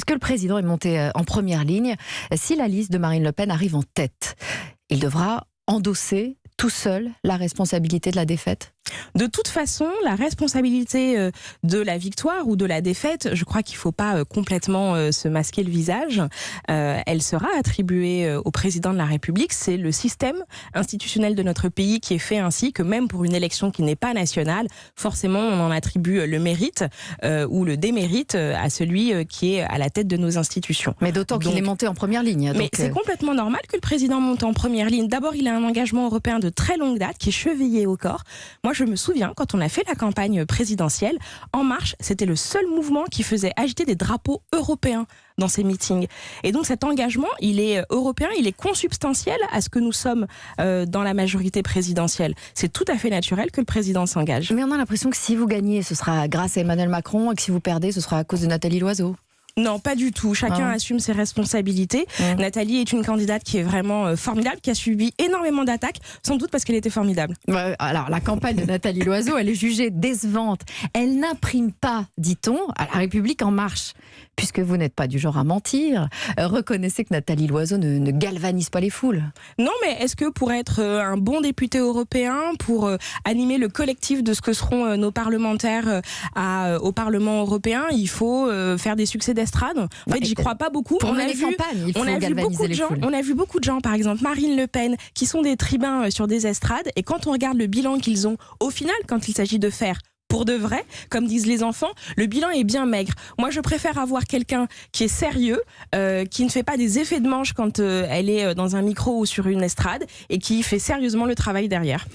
puisque le président est monté en première ligne, si la liste de Marine Le Pen arrive en tête, il devra endosser tout seul la responsabilité de la défaite? De toute façon, la responsabilité de la victoire ou de la défaite, je crois qu'il ne faut pas complètement se masquer le visage. Elle sera attribuée au président de la République. C'est le système institutionnel de notre pays qui est fait ainsi que même pour une élection qui n'est pas nationale, forcément on en attribue le mérite ou le démérite à celui qui est à la tête de nos institutions. Mais d'autant qu'il est monté en première ligne. Mais c'est complètement normal que le président monte en première ligne. D'abord, il a un engagement européen de très longue date qui est chevillé au corps. Moi, je me souviens, quand on a fait la campagne présidentielle, En Marche, c'était le seul mouvement qui faisait agiter des drapeaux européens dans ses meetings. Et donc cet engagement, il est européen, il est consubstantiel à ce que nous sommes dans la majorité présidentielle. C'est tout à fait naturel que le président s'engage. Mais on a l'impression que si vous gagnez, ce sera grâce à Emmanuel Macron, et que si vous perdez, ce sera à cause de Nathalie Loiseau. Non, pas du tout. Chacun assume ses responsabilités. Nathalie est une candidate qui est vraiment formidable, qui a subi énormément d'attaques, sans doute parce qu'elle était formidable. Alors, la campagne de Nathalie Loiseau, elle est jugée décevante. Elle n'imprime pas, dit-on, à La République en marche. Puisque vous n'êtes pas du genre à mentir, reconnaissez que Nathalie Loiseau ne galvanise pas les foules. Non, mais est-ce que pour être un bon député européen, pour animer le collectif de ce que seront nos parlementaires au Parlement européen, il faut faire des succès d'estrade? En fait, j'y crois pas beaucoup. Pour mener campagne, il faut galvaniser les foules. On a vu beaucoup de gens, par exemple Marine Le Pen, qui sont des tribuns sur des estrades, et quand on regarde le bilan qu'ils ont, au final, quand il s'agit de faire pour de vrai, comme disent les enfants, le bilan est bien maigre. Moi, je préfère avoir quelqu'un qui est sérieux, qui ne fait pas des effets de manche quand elle est dans un micro ou sur une estrade, et qui fait sérieusement le travail derrière.